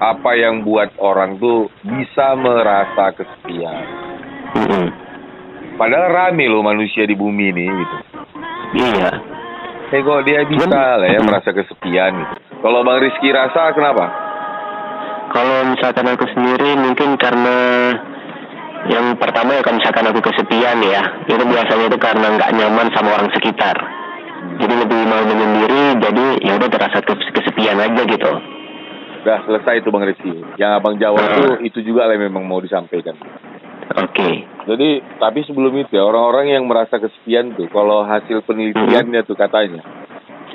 apa yang buat orang tuh bisa merasa kesepian. Padahal rame loh manusia di bumi ini gitu. Iya. Kok dia bisa lah ya merasa kesepian gitu. Kalau Bang Rizky rasa kenapa? Kalau misalkan aku sendiri mungkin karena yang pertama ya, kalau misalkan aku kesepian ya, itu biasanya itu karena nggak nyaman sama orang sekitar. Jadi lebih mau menyendiri, jadi ya udah terasa kesepian aja gitu. Udah selesai itu Bang Rizky. Yang Abang jawab tuh itu juga lah memang mau disampaikan. Oke. Jadi tapi sebelum itu ya, orang-orang yang merasa kesepian tuh, kalau hasil penelitiannya tuh katanya,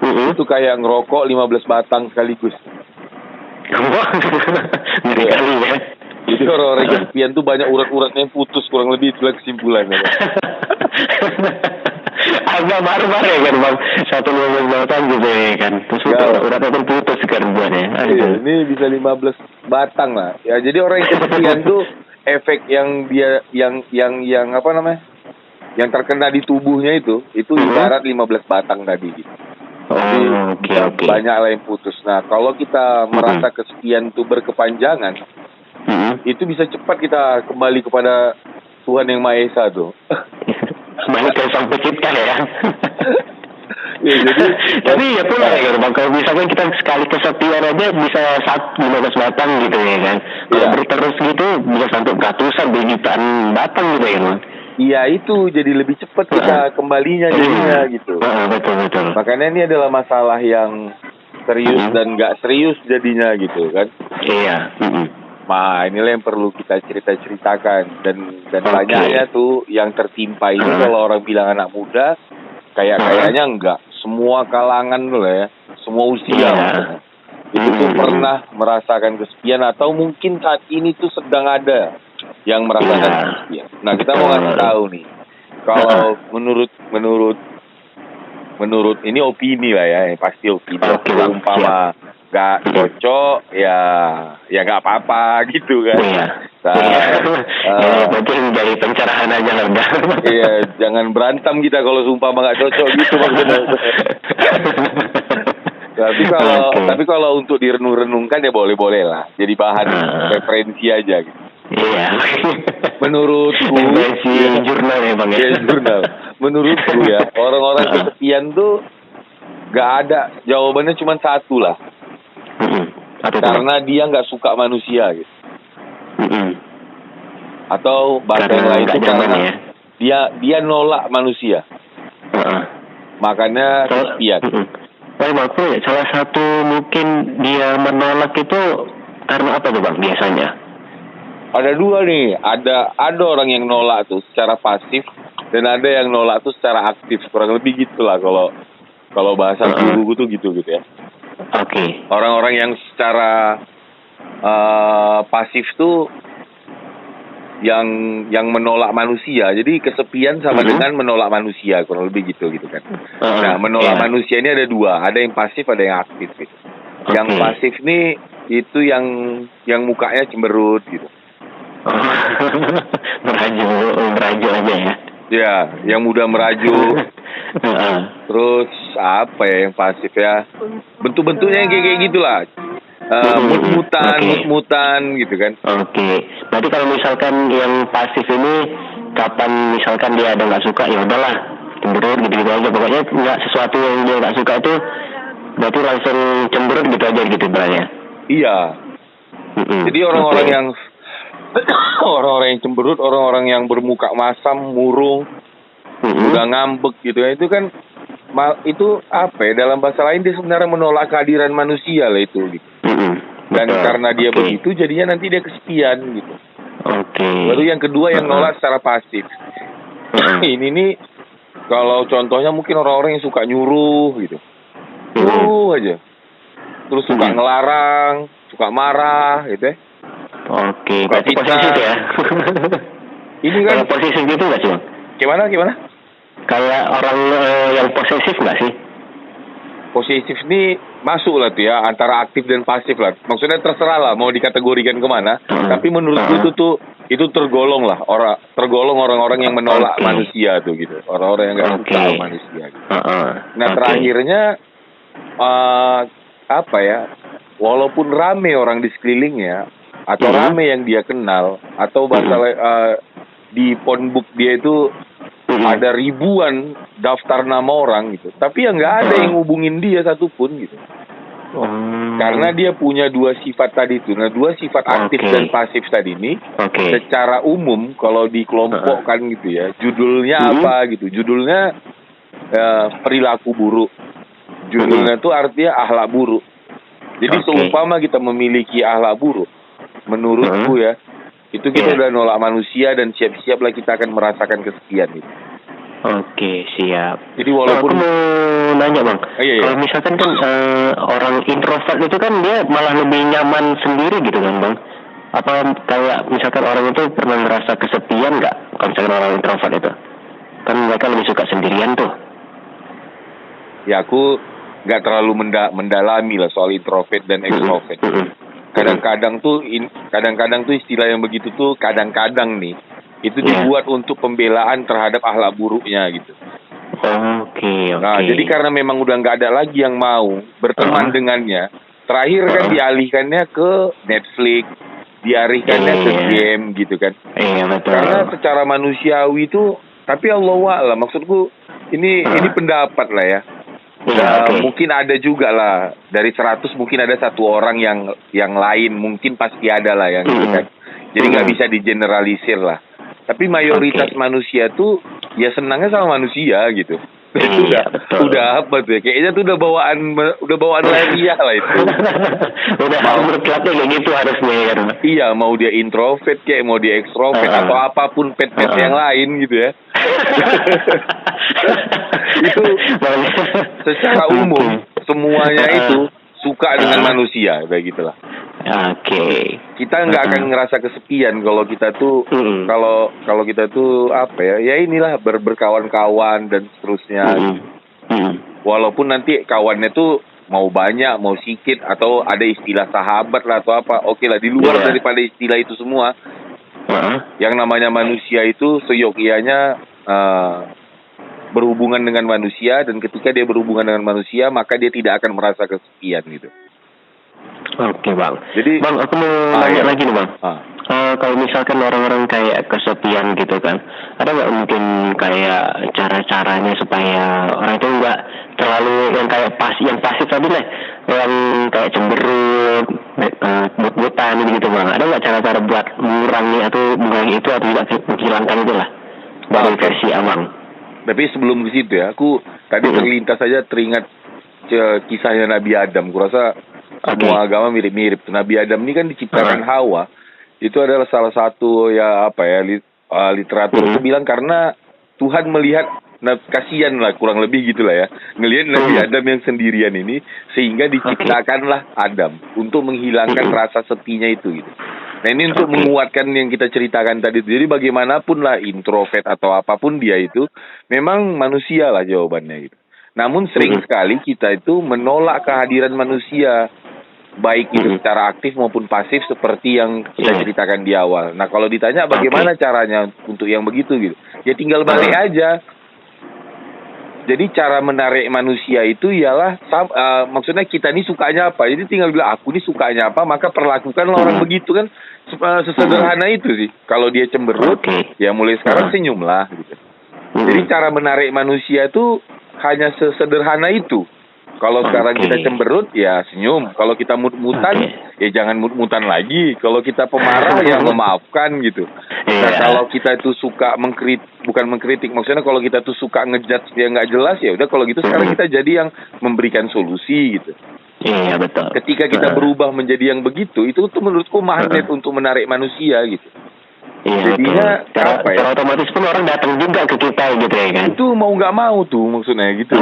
itu kayak ngerokok 15 batang sekaligus. Ngeri kali ya. Jadi orang-orang yang kesepian tuh banyak urat-uratnya yang putus, kurang lebih itulah kesimpulannya. Agak barbar ya kan Bang, 15 batang gitu ya kan. Terus uratnya pun putus kan buatnya. Iya, ini bisa 15 batang lah. Ya jadi orang yang kesepian tuh efek yang dia yang apa namanya? Yang terkena di tubuhnya itu ibarat 15 batang tadi gitu. Jadi banyak lah yang putus. Nah, kalau kita merasa kesepian itu berkepanjangan, itu bisa cepat kita kembali kepada Tuhan Yang Maha Esa tuh. Kembali ke Sang Pencipta ya. Ya, jadi tapi ya pula ya Bang, kalau misalkan kita sekali kesepian aja bisa 15 batang gitu ya kan. Kalau berterus gitu bisa sampai ratusan jutaan batang gitu ya Bang. Iya itu jadi lebih cepat kita kembalinya jadinya gitu. Betul. Makanya ini adalah masalah yang serius dan nggak serius jadinya gitu kan. Iya. Nah inilah yang perlu kita ceritakan dan banyaknya tuh yang tertimpa ini kalau orang bilang anak muda kayaknya enggak, semua kalangan loh ya, semua usia itu tuh pernah merasakan kesepian atau mungkin saat ini tuh sedang ada yang merasakan kesepian. Nah kita mau ngasih tahu nih, kalau menurut ini opini lah ya, pasti opini. Umpama nggak cocok ya nggak apa-apa gitu kan. Mungkin dari pencerahan aja lah udah. Iya, jangan berantem kita kalau umpama nggak cocok gitu maksudnya. Tapi kalau untuk direnung-renungkan ya boleh lah. Jadi bahan referensi aja gitu. Iya. Menurutku jurnal ya Bang ya. Jurnal. Menurutku ya, orang-orang kesepian tuh nggak ada jawabannya cuma satu lah. Karena dia nggak suka manusia gitu. Atau bahasa yang lain itu karena dia nolak manusia. Makanya kesepian. Maksudnya salah satu mungkin dia menolak itu karena apa tuh Bang biasanya? Ada dua nih, ada orang yang nolak tuh secara pasif dan ada yang nolak tuh secara aktif, kurang lebih gitulah kalau bahasa guru tuh gitu ya. Oke. Orang-orang yang secara pasif tuh yang menolak manusia. Jadi kesepian sama dengan menolak manusia, kurang lebih gitu kan. Nah, menolak manusia ini ada dua, ada yang pasif, ada yang aktif gitu. Yang pasif nih itu yang mukanya cemberut gitu. Merajuk aja ya. Ya, yang mudah merajuk. Terus apa ya yang pasif ya? Bentuk-bentuknya kayak gitulah. Mut-mutan gitu kan. Berarti kalau misalkan yang pasif ini kapan misalkan dia ada nggak suka ya udahlah cemberut gitu aja, pokoknya nggak sesuatu yang dia nggak suka itu berarti langsung cemberut gitu aja gitu berarti. Iya. Jadi orang-orang yang cemberut, orang-orang yang bermuka masam, murung, udah ngambek gitu ya, itu kan itu apa ya, dalam bahasa lain dia sebenarnya menolak kehadiran manusia lah itu gitu. Dan karena dia begitu jadinya nanti dia kesepian gitu. Baru yang kedua yang nolak secara pasif. Ini nih kalau contohnya mungkin orang-orang yang suka nyuruh gitu. Nyuruh aja. Terus suka ngelarang, suka marah gitu ya. Berarti posesif ya. Ini kan posesif gitu nggak sih Bang? Gimana? Kayak orang yang posesif nggak sih? Posesif ini masuk lah tuh ya, antara aktif dan pasif lah. Maksudnya terserah lah mau dikategorikan kemana. Tapi menurutku itu tergolong orang-orang yang menolak manusia tuh gitu. Orang-orang yang nggak suka manusia gitu. Nah terakhirnya apa ya? walaupun rame orang di sekelilingnya atau rame yang dia kenal atau di phonebook dia itu ada ribuan daftar nama orang gitu, tapi ya nggak ada yang hubungin dia satupun gitu. Karena dia punya dua sifat tadi itu. Nah, dua sifat aktif dan pasif tadi ini secara umum kalau dikelompokkan gitu ya, judulnya apa gitu? Judulnya perilaku buruk. Judulnya itu artinya akhlak buruk. Jadi seumpama kita memiliki akhlak buruk, menurutku ya, itu kita udah nolak manusia dan siap-siaplah kita akan merasakan kesepian gitu. Oke, siap. Jadi walaupun aku mau nanya bang, kalau misalkan kan orang introvert itu kan dia malah lebih nyaman sendiri gitu kan bang? Apa kayak misalkan orang itu pernah ngerasa kesepian nggak? Kalau misalkan orang introvert itu, kan mereka lebih suka sendirian tuh. Ya aku nggak terlalu mendalami lah soal introvert dan extrovert. Kadang-kadang tuh istilah yang begitu tuh kadang-kadang nih itu dibuat untuk pembelaan terhadap akhlak buruknya gitu. Nah, jadi karena memang udah nggak ada lagi yang mau berteman dengannya, terakhir kan dialihkannya ke Netflix, dialihkannya ke game gitu kan. Karena secara manusiawi itu, tapi Allahua'alam, maksudku ini pendapat lah ya. Mungkin ada juga lah dari 100 mungkin ada 1 orang yang lain, mungkin pasti ada lah yang gitu kan. Jadi nggak bisa digeneralisir lah. Tapi mayoritas manusia tuh ya senangnya sama manusia gitu. Itu udah apa tuh ya? Kayaknya tuh udah bawaan lahiriah lah itu. Udah berkelapnya kayak gitu harusnya ya. Iya, mau dia introvert kayak mau dia ekstrovert atau apapun pet yang lain gitu ya. Itu secara umum semuanya itu suka dengan manusia kayak gitulah. Kita nggak akan ngerasa kesepian kalau kita tuh kalau kita tuh apa ya? Ya inilah berkawan-kawan dan seterusnya. Walaupun nanti kawannya tuh mau banyak, mau sedikit atau ada istilah sahabat lah atau apa. Oke lah, di luar daripada istilah itu semua. Yang namanya manusia itu seyogyanya berhubungan dengan manusia, dan ketika dia berhubungan dengan manusia maka dia tidak akan merasa kesepian gitu. Oke bang. Jadi bang, aku mau nanya lagi nih bang. Kalau misalkan orang-orang kayak kesepian gitu kan, ada nggak mungkin kayak cara-caranya supaya orang itu nggak terlalu yang kayak yang pasif tadi lah, yang kayak cemberut, but-butan gitu bang? Ada nggak cara-cara buat mengurangi itu atau tidak menghilangkan itu lah dari versi abang? Tapi sebelum ke situ ya, aku tadi terlintas saja teringat kisahnya Nabi Adam. Kurasa semua agama mirip-mirip. Nabi Adam ini kan diciptakan Hawa. Itu adalah salah satu literatur itu bilang karena Tuhan melihat kasihan lah kurang lebih gitulah ya. Ngelihat Nabi Adam yang sendirian ini sehingga diciptakanlah Adam untuk menghilangkan rasa sepinya itu gitu. Nah ini untuk menguatkan yang kita ceritakan tadi itu. Jadi bagaimanapun lah introvert atau apapun dia itu memang manusia lah jawabannya gitu. Namun sering sekali kita itu menolak kehadiran manusia, baik itu secara aktif maupun pasif seperti yang kita ceritakan di awal. Nah kalau ditanya bagaimana caranya untuk yang begitu gitu, ya tinggal balik aja. Jadi cara menarik manusia itu ialah maksudnya kita ini sukanya apa. Jadi tinggal bilang aku ini sukanya apa, maka perlakukanlah orang begitu kan. Sesederhana itu sih. Kalau dia cemberut, ya mulai sekarang senyumlah gitu. Jadi cara menarik manusia itu hanya sesederhana itu. Kalau sekarang kita cemberut, ya senyum. Kalau kita mut-mutan, ya jangan mut-mutan lagi. Kalau kita pemarah, ya memaafkan gitu. Nah, kalau kita itu suka bukan mengkritik, maksudnya kalau kita tuh suka ngejudge dia nggak jelas, ya udah kalau gitu sekarang kita jadi yang memberikan solusi gitu. Iya betul. Ketika kita berubah menjadi yang begitu, itu tuh menurutku magnet untuk menarik manusia gitu. Jadinya apa ya? Otomatis pun orang datang juga ke kita gitu ya kan? Itu mau nggak mau tuh maksudnya gitu.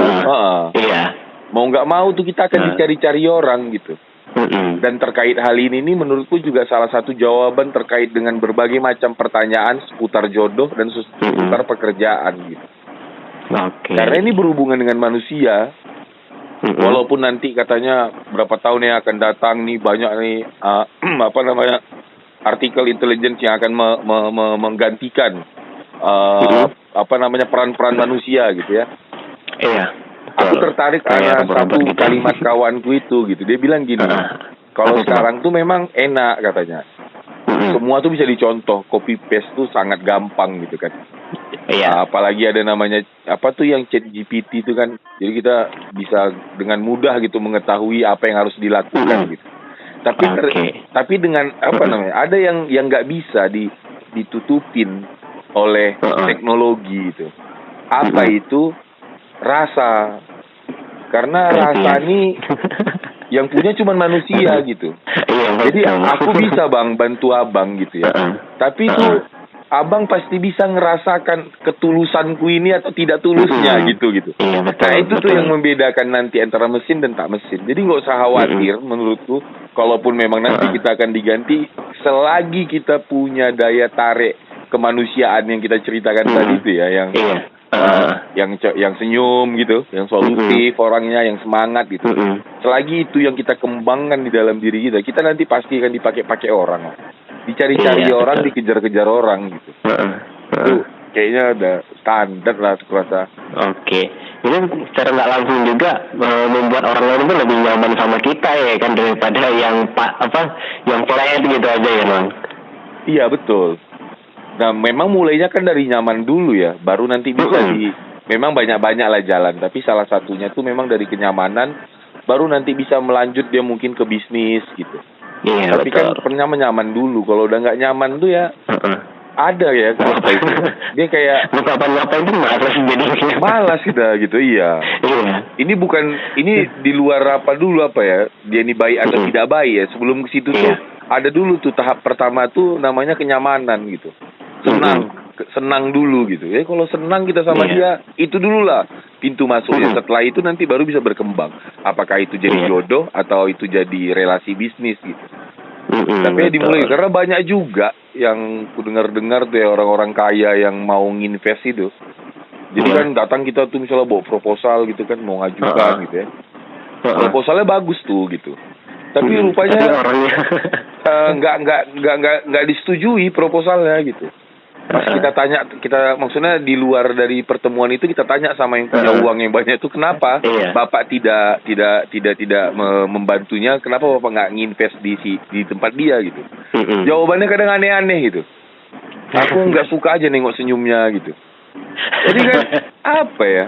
Mau nggak mau tuh kita akan dicari-cari orang gitu. Dan terkait hal ini menurutku juga salah satu jawaban terkait dengan berbagai macam pertanyaan seputar jodoh dan seputar pekerjaan gitu. Karena ini berhubungan dengan manusia. Walaupun nanti katanya berapa tahun yang akan datang nih banyak nih artikel intelligence yang akan menggantikan peran-peran manusia gitu ya. Iya. Aku tertarik ada satu kalimat kawanku itu gitu. Dia bilang gini, Kalau sekarang tuh memang enak katanya. Semua tuh bisa dicontoh, copy paste tuh sangat gampang gitu kan. Iya. Apalagi ada namanya apa tuh yang ChatGPT itu kan. Jadi kita bisa dengan mudah gitu mengetahui apa yang harus dilakukan gitu. Tapi dengan apa namanya? Ada yang nggak bisa ditutupin oleh teknologi itu. Apa itu? Rasa. Karena rasa ini yang punya cuma manusia gitu. Jadi aku bisa bang bantu abang gitu ya. Tapi itu abang pasti bisa ngerasakan ketulusanku ini atau tidak tulusnya gitu. Nah itu tuh yang membedakan nanti antara mesin dan tak mesin. Jadi nggak usah khawatir menurutku. Kalaupun memang nanti kita akan diganti, selagi kita punya daya tarik kemanusiaan yang kita ceritakan tadi itu ya, yang senyum gitu, yang solutif orangnya, yang semangat gitu. Selagi itu yang kita kembangkan di dalam diri kita, kita nanti pasti akan dipakai orang, dicari-cari orang, dikejar-kejar orang gitu. Itu kayaknya ada standar lah aku rasa. Oke. Ini secara nggak langsung juga membuat orang lain itu lebih nyaman sama kita ya kan, daripada yang flat gitu aja ya bang. Iya betul. Nah memang mulainya kan dari nyaman dulu ya, baru nanti bisa memang banyak-banyak lah jalan, tapi salah satunya tuh memang dari kenyamanan, baru nanti bisa melanjut dia mungkin ke bisnis gitu. Iya, tapi betul. Kan pernah nyaman dulu, kalau udah nggak nyaman tuh ya ada ya apa itu, dia kayak ngapain tuh malas kita gitu. Iya. Ini di luar apa dulu apa ya, dia ini baik atau tidak baik ya, sebelum ke situ tuh ada dulu tuh tahap pertama tuh namanya kenyamanan gitu. Senang dulu gitu ya. Kalau senang kita sama dia, itu dulu lah pintu masuknya. Setelah itu nanti baru bisa berkembang. Apakah itu jadi jodoh atau itu jadi relasi bisnis gitu. Tapi dimulai karena banyak juga yang ku dengar tuh ya, orang-orang kaya yang mau nginvest itu. Jadi kan datang kita tuh misalnya bawa proposal gitu kan, mau ngajukan gitu ya. Proposalnya bagus tuh gitu. Tapi rupanya nggak disetujui proposalnya gitu. Pas kita maksudnya di luar dari pertemuan itu kita tanya sama yang punya uang yang banyak itu, kenapa Bapak tidak membantunya, kenapa Bapak nggak nginvest di tempat dia gitu. Jawabannya kadang aneh-aneh gitu. Aku nggak suka aja nengok senyumnya gitu. Jadi kan apa ya?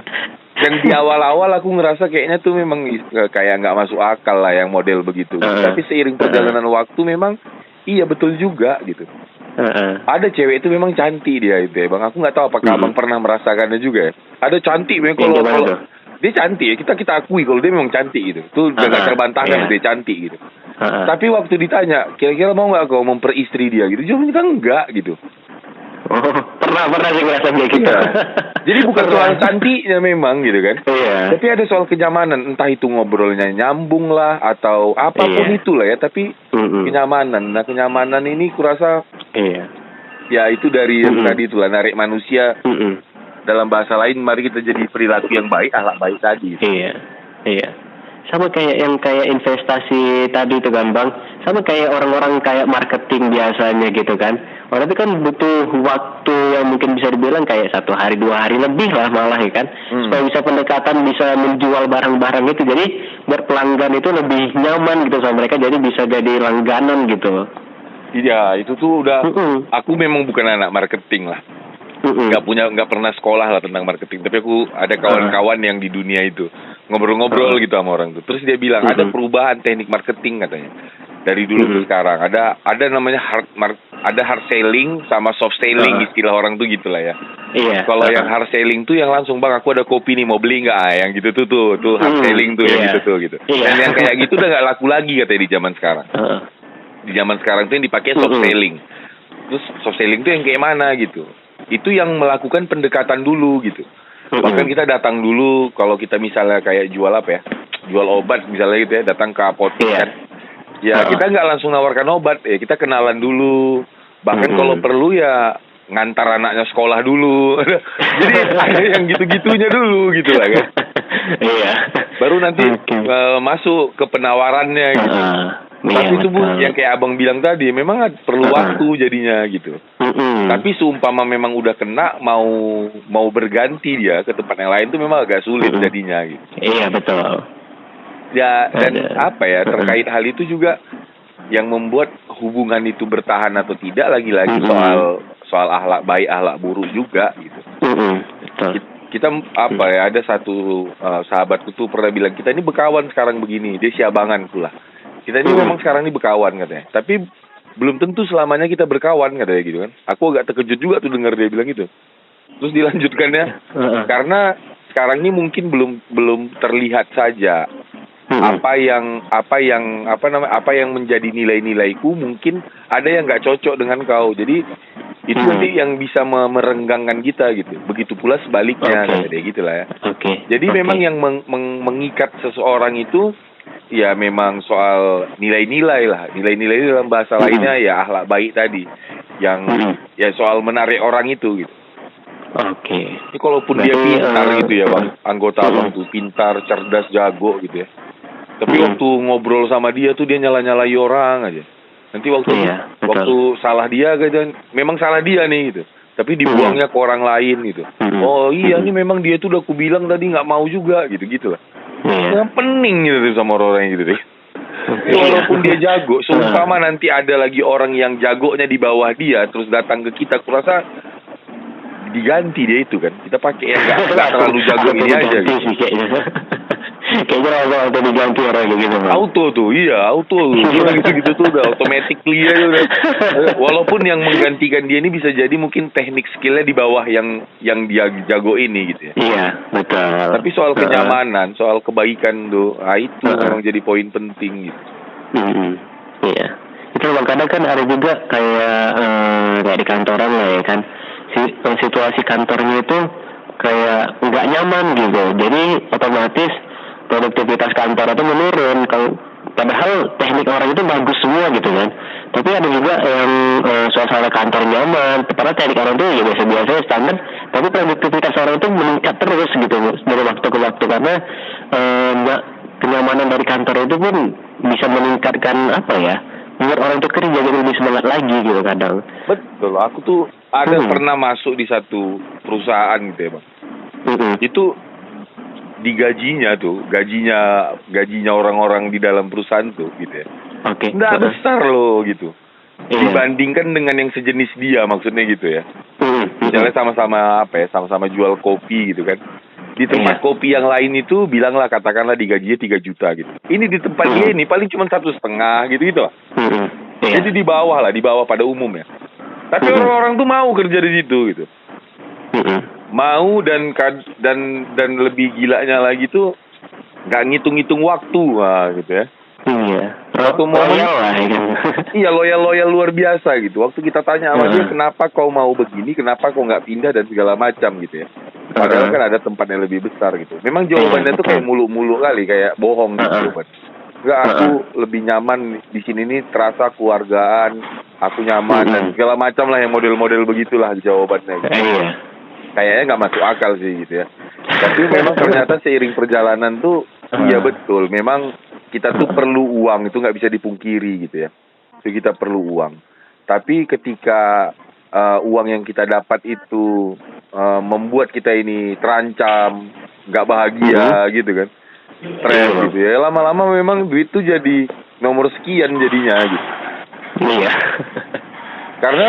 Dan di awal-awal aku ngerasa kayaknya tuh memang kayak nggak masuk akal lah yang model begitu. Tapi seiring perjalanan waktu memang iya betul juga gitu. Ada cewek itu memang cantik dia itu ya bang. Aku nggak tahu apakah abang pernah merasakannya juga ya. Ada cantik memang kalau dia cantik ya, kita akui kalau dia memang cantik gitu. Itu udah nggak terbantahkan dia cantik gitu. Tapi waktu ditanya kira-kira mau nggak kau memperistri dia gitu, jawabannya kan enggak gitu. Pernah sih ngerasa kayak gitu. Jadi bukan soal cantiknya memang gitu kan. Tapi ada soal kenyamanan, entah itu ngobrolnya nyambung lah atau apapun itulah ya. Tapi kenyamanan. Nah kenyamanan ini kurasa ya itu dari yang tadi itulah, narik manusia. Dalam bahasa lain, mari kita jadi perilaku yang baik, akhlak baik tadi. Iya. Sama kayak investasi tadi itu kan bang. Sama kayak orang-orang kayak marketing biasanya gitu kan. Tapi kan butuh waktu yang mungkin bisa dibilang kayak 1 hari 2 hari lebih lah malah ya kan. Supaya bisa pendekatan, bisa menjual barang-barang itu. Jadi buat pelanggan itu lebih nyaman gitu sama mereka. Jadi bisa jadi langganan gitu. Iya, itu tuh udah. Aku memang bukan anak marketing lah. Nggak pernah sekolah lah tentang marketing. Tapi aku ada kawan-kawan yang di dunia itu ngobrol-ngobrol gitu sama orang tuh. Terus dia bilang ada perubahan teknik marketing katanya. Dari dulu ke sekarang ada namanya hard selling sama soft selling, istilah orang tuh gitulah ya. Kalau yang hard selling tuh yang langsung, bang aku ada kopi nih mau beli nggak, yang gitu tuh hard selling tuh yang gitu tuh gitu. Dan yang kayak gitu udah nggak laku lagi katanya di zaman sekarang. Di zaman sekarang tuh yang dipakai soft selling. Terus soft selling tuh yang kayak mana gitu. Itu yang melakukan pendekatan dulu gitu. Bahkan kita datang dulu, kalau kita misalnya kayak jual apa ya, jual obat misalnya gitu ya, datang ke apotek kan. Ya kita nggak langsung nawarkan obat, ya kita kenalan dulu. Bahkan kalau perlu ya ngantar anaknya sekolah dulu. Jadi ada yang gitu-gitunya dulu gitu lah kan. Baru nanti masuk ke penawarannya gitu. Tapi itu pun yang kayak abang bilang tadi, memang perlu waktu jadinya gitu. Tapi seumpama memang udah kena, mau berganti dia ke tempat yang lain tuh memang agak sulit jadinya gitu. Iya betul. Ya dan apa ya, terkait hal itu juga yang membuat hubungan itu bertahan atau tidak lagi-lagi soal akhlak baik akhlak buruk juga gitu. Betul. Kita apa ya, ada satu sahabatku tuh pernah bilang, kita ini bekawan sekarang begini, dia siabangan pula. Kita ini memang sekarang ini bekawan katanya, tapi belum tentu selamanya kita berkawan katanya gitu kan. Aku agak terkejut juga tuh dengar dia bilang gitu. Terus dilanjutkannya, karena sekarang ini mungkin belum terlihat saja apa yang menjadi nilai-nilaiku, mungkin ada yang nggak cocok dengan kau. Jadi itu nanti yang bisa merenggangkan kita gitu. Begitu pula sebaliknya, kata dia gitulah ya. Jadi memang yang mengikat seseorang itu ya memang soal nilai-nilai lah. Nilai-nilai dalam bahasa lainnya ya akhlak baik tadi. Yang ya soal menarik orang itu gitu. Ini kalaupun dia pintar gitu ya bang, anggota abang tuh pintar, cerdas, jago gitu ya. Tapi waktu ngobrol sama dia tuh dia nyala-nyalai orang aja. Nanti waktu salah dia gitu, memang salah dia nih gitu. Tapi dibuangnya ke orang lain gitu. Oh iya, ini memang dia tuh udah aku bilang tadi nggak mau juga gitu lah. Yang pening gitu sama orang gitu deh. Walaupun dia jago, seumpama nanti ada lagi orang yang jagonya di bawah dia terus datang ke kita, aku rasa diganti dia itu kan. Kita pakai yang nggak terlalu jago ini aja gitu. Kayaknya auto diganti orang gitu. Auto tuh, iya auto. Gitu tuh udah automatically ya udah. Walaupun yang menggantikan dia ini bisa jadi mungkin teknik skillnya di bawah yang dia jago ini gitu ya. Iya, betul. Tapi soal kenyamanan, soal kebaikan tuh, itu memang jadi poin penting gitu. Iya. Itu kadang kan ada juga kayak di kantoran lah ya kan. Situasi kantornya itu kayak nggak nyaman gitu. Jadi otomatis produktivitas kantor itu menurun. Kalau padahal teknik orang itu bagus semua gitu kan. Tapi ada juga yang suasana kantor nyaman. Padahal teknik orang itu ya biasa-biasa standar. Tapi produktivitas orang itu meningkat terus gitu dari waktu ke waktu karena kenyamanan dari kantor itu pun bisa meningkatkan membuat orang itu kerja jadi lebih semangat lagi gitu kadang. Betul. Aku tuh ada pernah masuk di satu perusahaan gitu ya bang. Itu gajinya orang-orang di dalam perusahaan tuh gitu ya. Nggak besar loh gitu. Dibandingkan dengan yang sejenis dia, maksudnya gitu ya. Misalnya sama-sama jual kopi gitu kan. Di tempat kopi yang lain itu katakanlah digajinya 3 juta gitu. Ini di tempat dia ini paling cuma 1,5 gitu lah. Jadi di bawah pada umumnya. Tapi orang-orang tuh mau kerja di situ gitu. Mau dan lebih gilanya lagi tuh nggak ngitung-ngitung waktu gitu ya. Satu momen loyal luar biasa gitu. Waktu kita tanya sama dia, kenapa kau mau begini, kenapa kau nggak pindah dan segala macam gitu ya. Padahal kan ada tempat yang lebih besar gitu. Memang jawabannya tuh kayak mulu-mulu kali, kayak bohong gitu jawaban. Enggak, aku lebih nyaman di sini nih, terasa keluargaan, aku nyaman dan segala macam lah yang model-model begitulah jawabannya gitu. Kayaknya nggak masuk akal sih gitu ya. Tapi memang ternyata seiring perjalanan tuh iya betul, memang kita tuh perlu uang, itu nggak bisa dipungkiri gitu ya. Itu kita perlu uang. Tapi ketika uang yang kita dapat itu membuat kita ini terancam, nggak bahagia gitu kan, stres gitu ya. Lama-lama memang duit tuh jadi nomor sekian jadinya gitu. Iya. Karena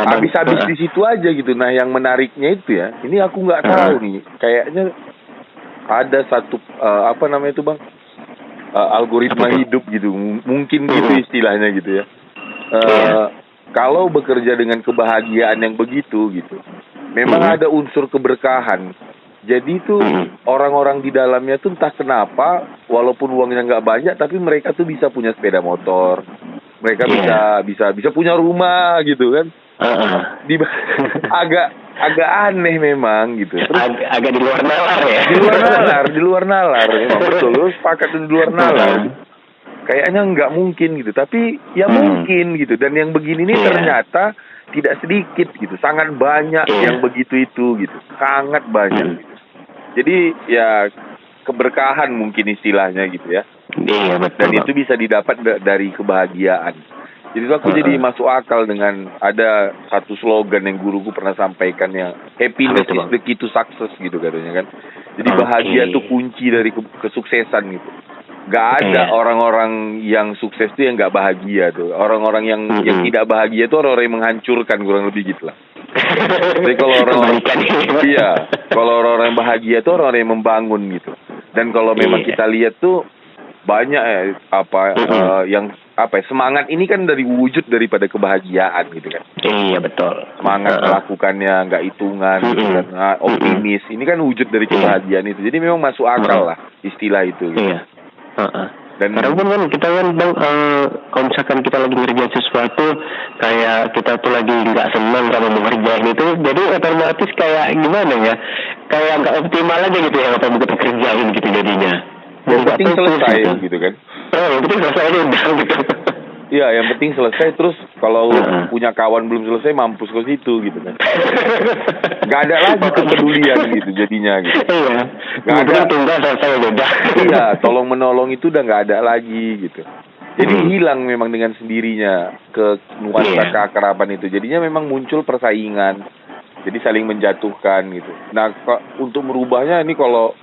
habis-habis di situ aja gitu. Nah yang menariknya itu ya, ini aku nggak tahu nih. Kayaknya ada satu itu bang, algoritma hidup gitu. Mungkin gitu istilahnya gitu ya. Kalau bekerja dengan kebahagiaan yang begitu gitu, memang ada unsur keberkahan. Jadi tuh orang-orang di dalamnya tuh entah kenapa, walaupun uangnya nggak banyak, tapi mereka tuh bisa punya sepeda motor, mereka bisa punya rumah gitu kan. Agak aneh memang gitu. Terus agak di luar nalar ya. Di luar nalar. Memang betul, lu sepakat di luar nalar. Kayaknya nggak mungkin gitu, tapi ya mungkin gitu. Dan yang begini nih ternyata tidak sedikit gitu, sangat banyak yang begitu itu gitu, sangat banyak. Gitu. Jadi ya keberkahan mungkin istilahnya gitu ya. Dan itu bisa didapat dari kebahagiaan. Jadi aku jadi masuk akal dengan ada satu slogan yang guruku pernah sampaikan, yang happiness is the key to success gitu katanya kan. Jadi bahagia tuh kunci dari kesuksesan gitu. Nggak ada orang-orang yang sukses tuh yang nggak bahagia tuh. Orang-orang yang tidak bahagia tuh orang-orang yang menghancurkan, kurang lebih gitu lah. Jadi kalau orang-orang kalau orang-orang yang bahagia tuh orang-orang yang membangun gitu. Dan kalau memang kita lihat tuh banyak yang semangat ini kan dari wujud daripada kebahagiaan gitu kan. Iya betul. Semangat melakukannya, nggak hitungan, gitu kan. Optimis. Ini kan wujud dari kebahagiaan itu. Jadi memang masuk akal lah istilah itu. Gitu. Iya. Dan karena pun kan kita kan bang, kalau misalkan kita lagi ngerjain sesuatu kayak kita tuh lagi nggak senang sama mengerjain itu, jadi otomatis kayak gimana ya, kayak nggak optimal aja gitu ya apa yang kita kerjain gitu jadinya. Yang penting selesai gitu kan. Yang penting selesai aja udah gitu. Iya, yang penting selesai. Terus kalau punya kawan belum selesai, mampus ke situ gitu kan. Gak ada lagi kepedulian gitu jadinya gitu. Iya. Gak ada. Tunggal selesai udah. Iya, tolong menolong itu udah gak ada lagi gitu. Jadi hilang memang dengan sendirinya nuansa keakraban itu. Jadinya memang muncul persaingan. Jadi saling menjatuhkan gitu. Nah, untuk merubahnya ini kalau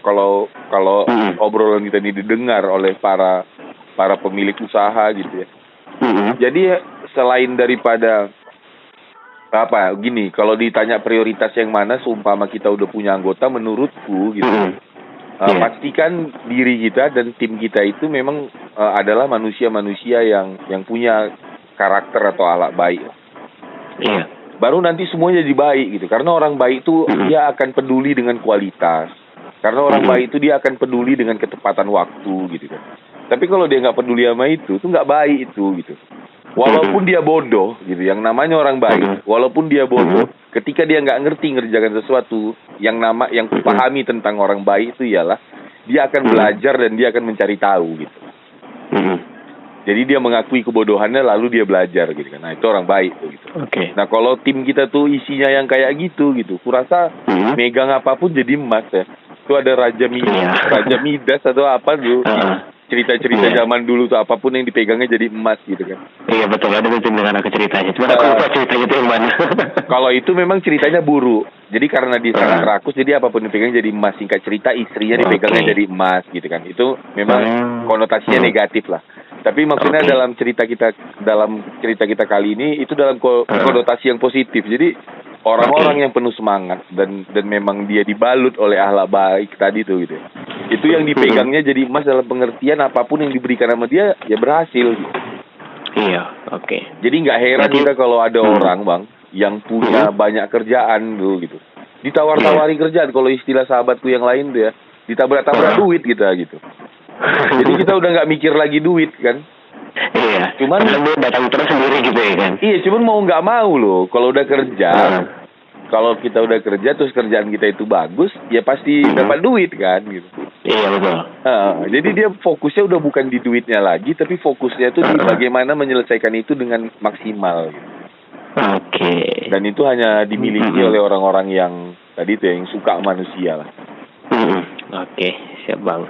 obrolan kita ini didengar oleh para pemilik usaha gitu ya. Jadi selain daripada gini, kalau ditanya prioritas yang mana, seumpama kita udah punya anggota, menurutku gitu, pastikan diri kita dan tim kita itu memang adalah manusia-manusia yang punya karakter atau akhlak baik. Baru nanti semuanya jadi baik gitu. Karena orang baik itu dia akan peduli dengan kualitas. Karena orang baik itu dia akan peduli dengan ketepatan waktu gitu kan. Tapi kalau dia nggak peduli sama itu nggak baik itu gitu. Walaupun dia bodoh gitu, yang namanya orang baik, walaupun dia bodoh, ketika dia nggak ngerti ngerjakan sesuatu, yang kupahami tentang orang baik itu ialah dia akan belajar dan dia akan mencari tahu gitu. Jadi dia mengakui kebodohannya lalu dia belajar gitu kan. Nah, itu orang baik tuh gitu. Nah, kalau tim kita tuh isinya yang kayak gitu, kurasa megang apapun jadi emas ya. Itu ada Raja Midas atau apa dulu. Cerita-cerita zaman dulu tuh apapun yang dipegangnya jadi emas gitu kan. Iya betul, ada dengan aku ceritanya. Cuma aku lupa ceritanya itu yang mana. Kalau itu memang ceritanya buruk. Jadi karena dia sangat rakus, jadi apapun dipegang jadi emas. Singkat cerita istrinya dipegangnya jadi emas gitu kan. Itu memang konotasinya negatif lah. Tapi maksudnya dalam cerita kita kali ini itu dalam konotasi yang positif. Jadi orang-orang yang penuh semangat dan memang dia dibalut oleh akhlak baik tadi tuh gitu. Itu yang dipegangnya jadi emas dalam pengertian apapun yang diberikan sama dia ya berhasil gitu. Iya, Jadi nggak heran kita kalau ada orang bang yang punya banyak kerjaan dulu gitu. Ditawar-tawari kerjaan, kalau istilah sahabatku yang lain tuh ya, ditabrak-tabrak duit kita gitu. Jadi kita udah nggak mikir lagi duit kan. Iya. Cuman datang terus sendiri gitu ya kan. Iya, cuman mau nggak mau loh kalau udah kerja. Kalau kita udah kerja terus kerjaan kita itu bagus, ya pasti dapat duit kan gitu. Iya betul. Jadi dia fokusnya udah bukan di duitnya lagi, tapi fokusnya itu di bagaimana menyelesaikan itu dengan maksimal. Gitu. Dan itu hanya dimiliki oleh orang-orang yang tadi tuh yang suka manusia lah. Siap bang.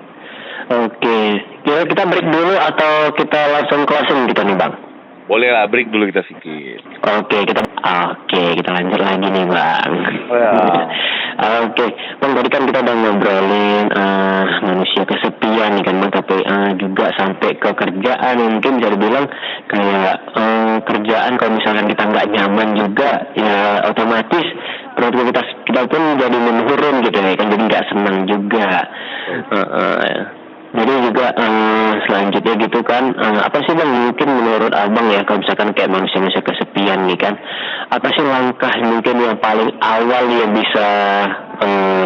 Kita break dulu atau kita langsung closing gitu nih bang? Boleh lah, break dulu kita sedikit. Kita lanjut lagi nih bang. Bang, tadi kan kita udah ngobrolin manusia kesepian nih kan bang, tapi juga sampai ke kerjaan mungkin bisa dibilang kayak kerjaan kalau misalkan kita nggak nyaman juga ya otomatis produktivitas kita pun jadi menurun gitu ya kan, jadi nggak senang juga. Jadi juga selanjutnya gitu kan, apa sih bang mungkin menurut abang ya kalau misalkan kayak manusia kesepian nih kan, apa sih langkah mungkin yang paling awal yang bisa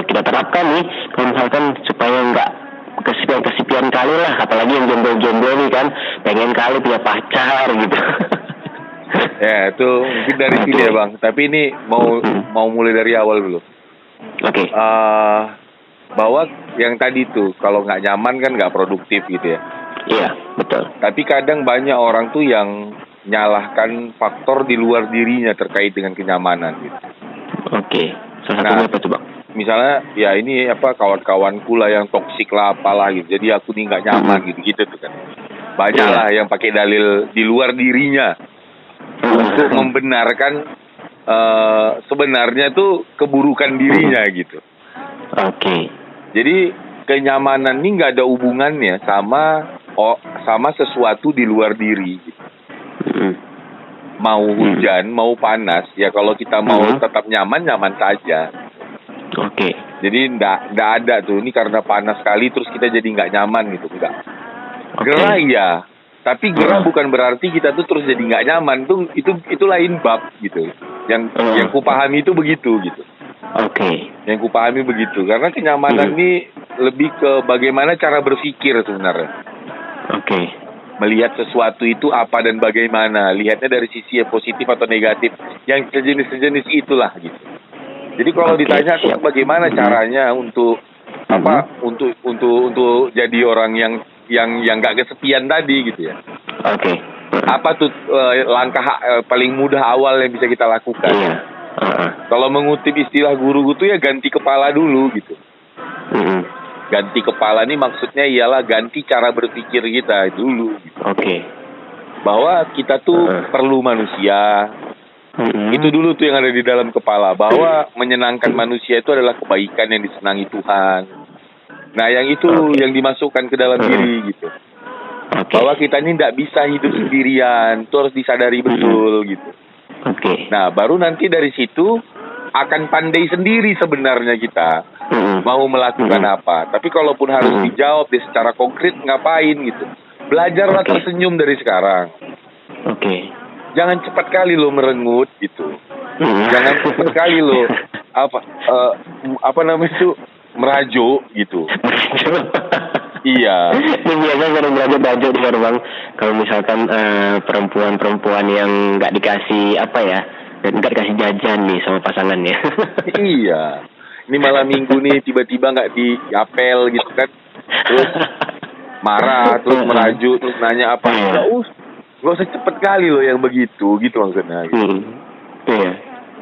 kita terapkan nih kalau misalkan supaya nggak kesepian kali lah, apalagi yang jomblo nih kan pengen kali punya pacar gitu. Ya itu mungkin dari sini ya bang, tapi ini mau mulai dari awal dulu. Bahwa yang tadi tuh kalau nggak nyaman kan nggak produktif gitu ya. Iya betul. Tapi kadang banyak orang tuh yang nyalahkan faktor di luar dirinya terkait dengan kenyamanan gitu. Salah satunya apa tuh bang? Misalnya ya ini kawan-kawanku lah yang toksik lah apalah gitu. Jadi aku nih nggak nyaman gitu tuh kan. Banyak lah yang pakai dalil di luar dirinya untuk membenarkan sebenarnya tuh keburukan dirinya gitu. Jadi kenyamanan ini nggak ada hubungannya sama sama sesuatu di luar diri gitu. Mau hujan, mau panas, ya kalau kita mau tetap nyaman saja. Oke. Jadi nggak ada tuh, ini karena panas sekali terus kita jadi nggak nyaman gitu, enggak. Gerah ya, tapi gerah bukan berarti kita tuh terus jadi nggak nyaman, tuh itu lain bab gitu. Yang kupahami itu begitu gitu. Oke. Yang kupahami begitu, karena kenyamanan ini lebih ke bagaimana cara berpikir sebenarnya. Oke. Melihat sesuatu itu apa dan bagaimana, lihatnya dari sisi yang positif atau negatif, yang sejenis itulah gitu. Jadi kalau ditanya tuh bagaimana caranya untuk untuk jadi orang yang nggak kesepian tadi gitu ya. Oke. Apa tuh langkah paling mudah awal yang bisa kita lakukan? Iya. Kalau mengutip istilah guru itu ya ganti kepala dulu gitu. Ganti kepala ini maksudnya ialah ganti cara berpikir kita dulu. Gitu. Oke. Bahwa kita tuh perlu manusia. Itu dulu tuh yang ada di dalam kepala. Bahwa menyenangkan manusia itu adalah kebaikan yang disenangi Tuhan. Nah yang itu yang dimasukkan ke dalam diri gitu. Bahwa kita ini tidak bisa hidup sendirian. Itu harus disadari betul gitu. Nah baru nanti dari situ akan pandai sendiri sebenarnya kita mau melakukan apa. Tapi kalaupun harus dijawab secara konkret ngapain gitu. Belajarlah tersenyum dari sekarang. Jangan cepat kali lo merengut gitu. Jangan cepat kali lo apa namanya itu merajuk gitu. Iya. Ini biasa sering belajar di Bang. Kalau misalkan perempuan yang nggak dikasih nggak dikasih jajan nih sama pasangannya. Iya. Ini malam minggu nih tiba-tiba nggak diapel gitu kan. Terus marah, terus merajuk, terus nanya apa. Gak usah cepet kali loh yang begitu, gitu maksudnya. Gitu.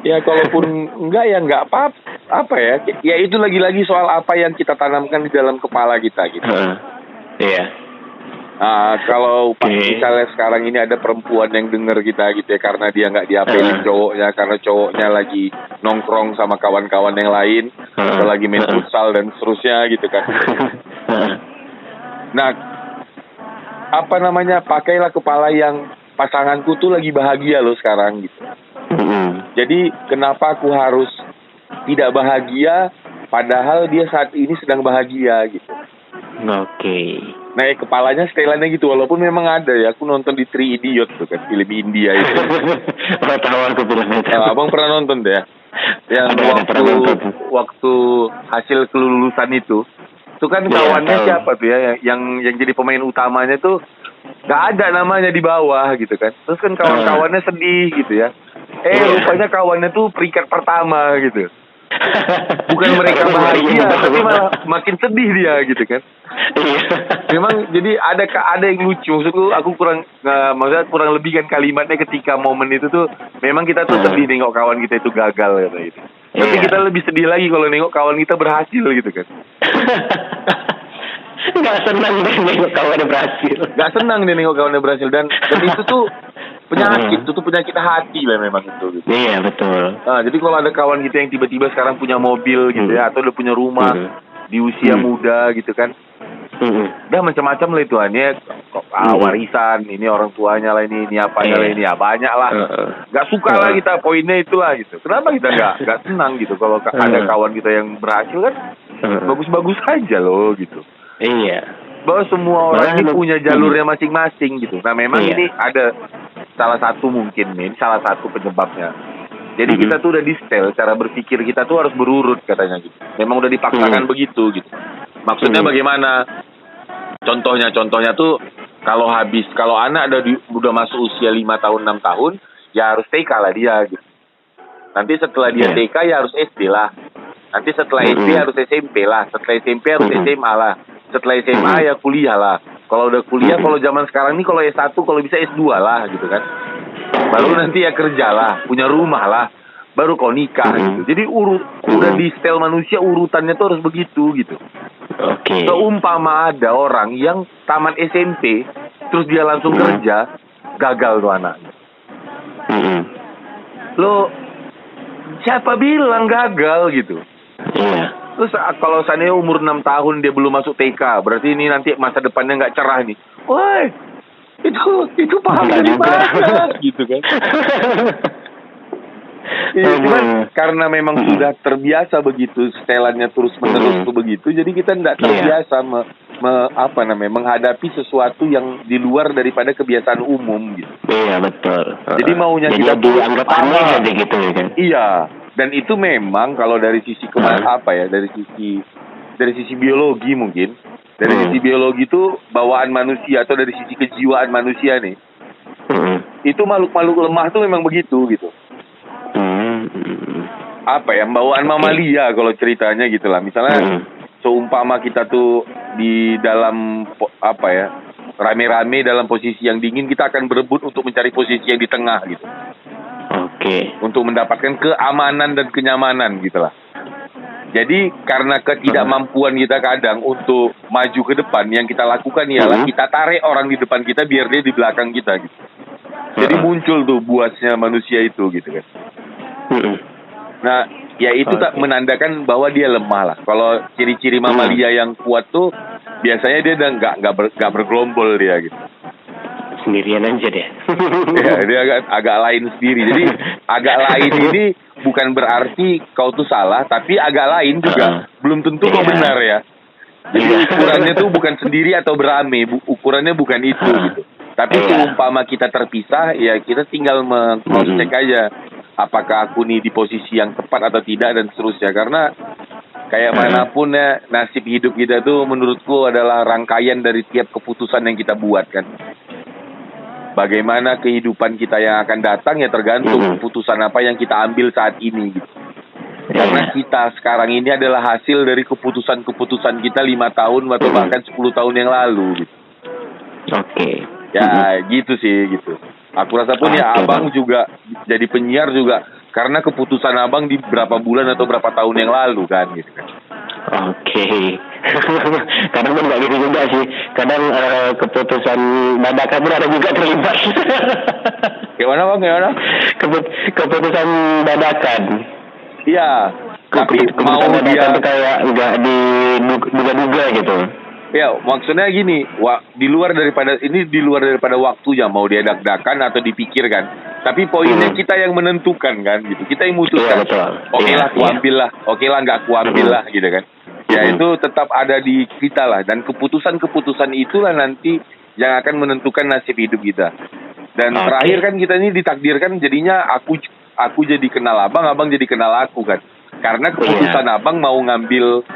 Ya kalaupun enggak ya enggak apa ya. Ya itu lagi-lagi soal apa yang kita tanamkan di dalam kepala kita gitu. Kalau misalnya sekarang ini ada perempuan yang dengar kita gitu ya, karena dia nggak diapelin cowoknya, karena cowoknya lagi nongkrong sama kawan-kawan yang lain, atau lagi main futsal dan seterusnya gitu kan. Nah, pakailah kepala yang pasanganku tuh lagi bahagia loh sekarang gitu. Jadi kenapa aku harus tidak bahagia padahal dia saat ini sedang bahagia gitu. Nah kepalanya setelannya gitu, walaupun memang ada ya, aku nonton di Three Idiot tuh kan, film India itu. Abang pernah nonton deh ya? Yang waktu hasil kelulusan itu kan kawannya siapa tuh ya, yang jadi pemain utamanya tuh gak ada namanya di bawah gitu kan. Terus kan kawan-kawannya sedih gitu ya. Rupanya kawannya tuh peringkat pertama gitu. Bukan mereka bahagia, tapi malah makin sedih dia gitu kan. Memang jadi ada yang lucu. Maksudku aku maksudnya kurang lebih kan kalimatnya ketika momen itu tuh memang kita tuh sedih nengok kawan kita itu gagal gitu. Tapi kita lebih sedih lagi kalau nengok kawan kita berhasil gitu kan. Gak senang deh nengok kawannya berhasil. Gak senang deh nengok kawannya berhasil dan itu tuh penyakit, itu tuh penyakit hati lah memang itu. Gitu. Iya betul. Nah, jadi kalau ada kawan kita yang tiba-tiba sekarang punya mobil gitu ya, atau udah punya rumah di usia muda gitu kan, udah macam-macam lah itu hanya warisan, ini orang tuanya lah ini apanya lah ini ya banyak lah. Gak suka lah kita poinnya itulah gitu. Kenapa kita gak senang gitu kalau ada kawan kita yang berhasil kan bagus-bagus aja loh gitu. Iya. Bahwa semua orang ini punya jalurnya masing-masing gitu. Nah memang ini ada salah satu penyebabnya. Jadi kita tuh udah di setel cara berpikir kita tuh harus berurut katanya gitu. Memang udah dipaksakan begitu gitu. Maksudnya bagaimana? Contohnya tuh kalau anak udah masuk usia 5 tahun 6 tahun ya harus TK lah dia gitu. Nanti setelah dia TK ya harus SD lah. Nanti setelah SD harus SMP lah. Setelah SMP harus SMA lah. Setelah SMA ya kuliah lah. Kalau udah kuliah, kalau zaman sekarang ini kalau S1 kalau bisa S2 lah gitu kan. Baru nanti ya kerja lah, punya rumah lah. Baru kau nikah gitu. Jadi udah di setel manusia urutannya tuh harus begitu gitu. Seumpama ada orang yang tamat SMP terus dia langsung kerja, gagal tuh anaknya. Lo siapa bilang gagal gitu? Terus kalau seandainya umur 6 tahun dia belum masuk TK, berarti ini nanti masa depannya nggak cerah nih. woi, itu paham dari mana gitu kan. Ya, cuman karena memang sudah terbiasa begitu, setelannya terus menerus tuh begitu, jadi kita tidak terbiasa menghadapi sesuatu yang di luar daripada kebiasaan umum gitu. Iya betul. Jadi maunya jadi kita tuh dianggap aneh aja gitu ya kan. Iya, dan itu memang kalau dari sisi dari sisi biologi mungkin, dari sisi biologi itu bawaan manusia atau dari sisi kejiwaan manusia nih, itu makhluk-makhluk lemah tuh memang begitu gitu. Bawaan mamalia kalau ceritanya gitulah. Misalnya seumpama kita tuh di dalam rame-rame dalam posisi yang dingin, kita akan berebut untuk mencari posisi yang di tengah gitu. Untuk mendapatkan keamanan dan kenyamanan gitulah. Jadi karena ketidakmampuan kita kadang untuk maju ke depan, yang kita lakukan ialah kita tarik orang di depan kita biar dia di belakang kita gitu. Jadi muncul tuh buasnya manusia itu gitu kan. Nah, ya itu tak menandakan bahwa dia lemah lah. Kalau ciri-ciri mamalia yang kuat tuh biasanya dia udah nggak bergelombol dia gitu. Sendirian aja deh. Ya, dia agak lain sendiri. Jadi agak lain ini bukan berarti kau tuh salah, tapi agak lain juga belum tentu kau benar ya. Jadi ukurannya tuh bukan sendiri atau berame, ukurannya bukan itu gitu. Tapi seumpama kita terpisah, ya kita tinggal cross check aja. Apakah aku nih di posisi yang tepat atau tidak dan seterusnya. Karena kayak manapun ya, nasib hidup kita tuh menurutku adalah rangkaian dari tiap keputusan yang kita buat kan. Bagaimana kehidupan kita yang akan datang ya tergantung keputusan apa yang kita ambil saat ini gitu. Karena kita sekarang ini adalah hasil dari keputusan-keputusan kita 5 tahun atau bahkan 10 tahun yang lalu gitu. Ya gitu sih gitu. Aku rasa pun ya abang juga jadi penyiar juga karena keputusan abang di berapa bulan atau berapa tahun yang lalu kan gitu kan. Kadang kan nggak gitu juga sih. Kadang keputusan dadakan pun ada juga terlibat. Gimana bang? Gimana? Keputusan dadakan. Iya. Tapi mau dia kayak nggak diduga-duga gitu. Ya, maksudnya gini, di luar daripada waktunya mau dia dak-dakan atau dipikirkan. Tapi poinnya kita yang menentukan kan gitu. Kita yang memutuskan. Oke lah, kuambil lah. Oke lah, nggak kuambil lah gitu kan. Ya itu tetap ada di kita lah. Dan keputusan-keputusan itulah nanti yang akan menentukan nasib hidup kita. Dan terakhir kan kita ini ditakdirkan jadinya aku jadi kenal abang jadi kenal aku kan. Karena keputusan abang mau ngambil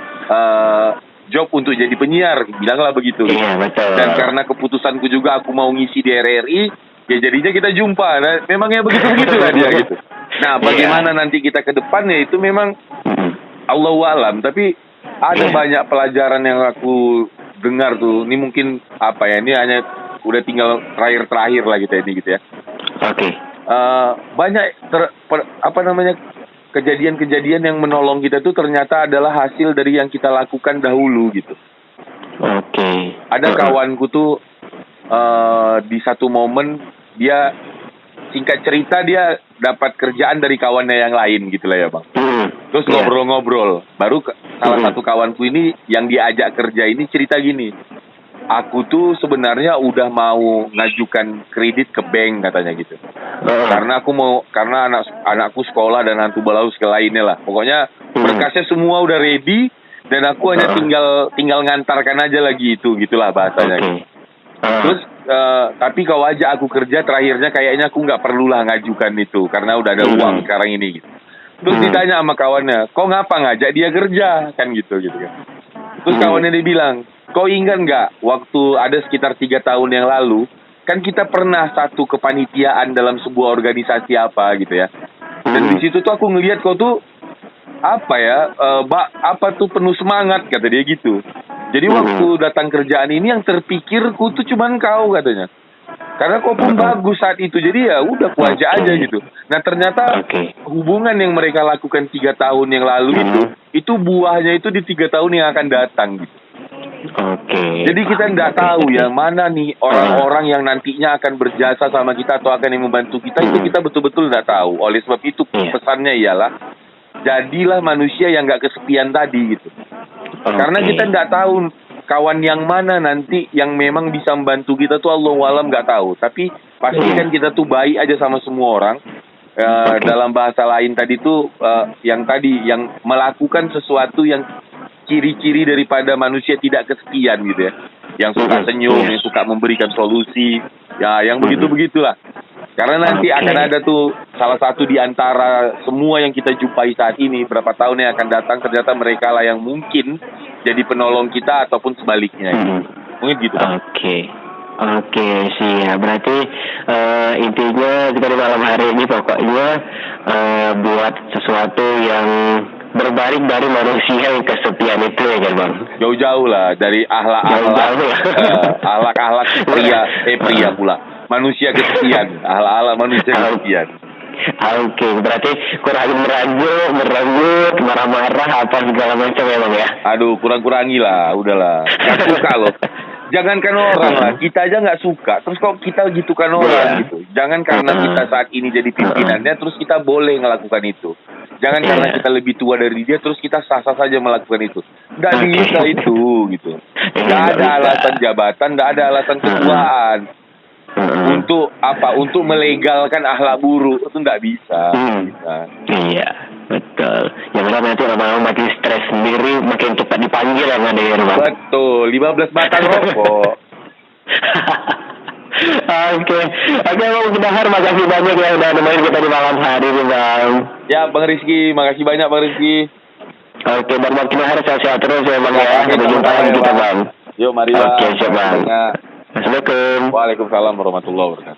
job untuk jadi penyiar, bilanglah begitu. Dan karena keputusanku juga aku mau ngisi di RRI, ya jadinya kita jumpa. Nah, memangnya begitu-begitulah dia gitu. Nah, bagaimana nanti kita ke depan ya itu memang Allahu a'lam. Tapi ada banyak pelajaran yang aku dengar tuh. Ini mungkin ini hanya udah tinggal terakhir lah kita ini gitu ya. Banyak kejadian-kejadian yang menolong kita tuh ternyata adalah hasil dari yang kita lakukan dahulu gitu. Ada kawanku tuh di satu momen dia singkat cerita dia dapat kerjaan dari kawannya yang lain gitu lah ya bang. Terus ngobrol-ngobrol. Baru salah satu kawanku ini yang diajak kerja ini cerita gini. Aku tuh sebenarnya udah mau ngajukan kredit ke bank katanya gitu. Karena anakku sekolah dan hantu balaus ke lainnya lah. Pokoknya berkasnya semua udah ready dan aku hanya tinggal ngantarkan aja lagi itu gitulah bahasanya. Terus tapi kau ajak aku kerja terakhirnya kayaknya aku nggak perlulah ngajukan itu karena udah ada uang sekarang ini gitu. Terus ditanya sama kawannya, kau ngapa ngajak dia kerja kan gitu kan. Terus kawannya dia bilang, kau ingat nggak waktu ada sekitar 3 tahun yang lalu kan kita pernah satu kepanitiaan dalam sebuah organisasi apa gitu ya. Dan di situ tuh aku ngelihat kau tuh penuh semangat kata dia gitu. Jadi waktu datang kerjaan ini yang terpikirku tuh cuman kau katanya. Karena kau pun bagus saat itu. Jadi ya udah ku ajak aja gitu. Nah ternyata hubungan yang mereka lakukan 3 tahun yang lalu itu buahnya itu di 3 tahun yang akan datang gitu. Jadi kita tidak tahu ya mana nih orang-orang yang nantinya akan berjasa sama kita atau akan yang membantu kita itu kita betul-betul tidak tahu. Oleh sebab itu pesannya ialah jadilah manusia yang nggak kesepian tadi gitu. Karena kita tidak tahu kawan yang mana nanti yang memang bisa membantu kita tuh Allah alam nggak tahu. Tapi pasti kan kita tuh baik aja sama semua orang. Dalam bahasa lain tadi tuh yang melakukan sesuatu yang ciri-ciri daripada manusia tidak kesekian gitu ya. Yang suka senyum, yang suka memberikan solusi, ya yang begitu-begitulah. Karena nanti akan ada tuh salah satu di antara semua yang kita jumpai saat ini, berapa tahun yang akan datang, ternyata mereka lah yang mungkin jadi penolong kita ataupun sebaliknya. Mungkin gitu. Oke, sih ya. Berarti intinya kita di malam hari ini pokoknya buat sesuatu yang berbalik dari manusia yang kesepian itu ya kan Bang? Jauh-jauh lah dari ahlak-ahlak pria pula. Manusia kesepian, ahlak-ahlak manusia kesepian. Oke, berarti kurang meragut, marah-marah apa segala macam ya Bang ya? Aduh, kurang-kurangi lah, udahlah. Gak suka loh. Jangankan orang lah, kita aja nggak suka. Terus kok kita gitukan orang gitu. Jangan karena kita saat ini jadi pimpinannya, terus kita boleh melakukan itu. Jangan karena kita lebih tua dari dia, terus kita sah-sah saja melakukan itu. Nggak bisa itu gitu. Nggak ada alasan jabatan, nggak ada alasan ketuaan. Untuk apa? Untuk melegalkan akhlak buruk itu nggak bisa. Iya, betul. Yang nanti lama-lama makin stres sendiri, makin cepat dipanggil ya Bang. Betul, 15 batang rokok. Oke, Bang Kidahar, makasih banyak ya udah nemenin kita di malam hari nih Bang. Ya Bang Rizky, makasih banyak Bang Rizky. Oke, Bang Kidahar sehat-sehat terus ya Bang ya. Sampai jumpa lagi kita Bang. Yuk mari Bang. Oke, siap Bang. Assalamualaikum. Waalaikumsalam warahmatullahi wabarakatuh.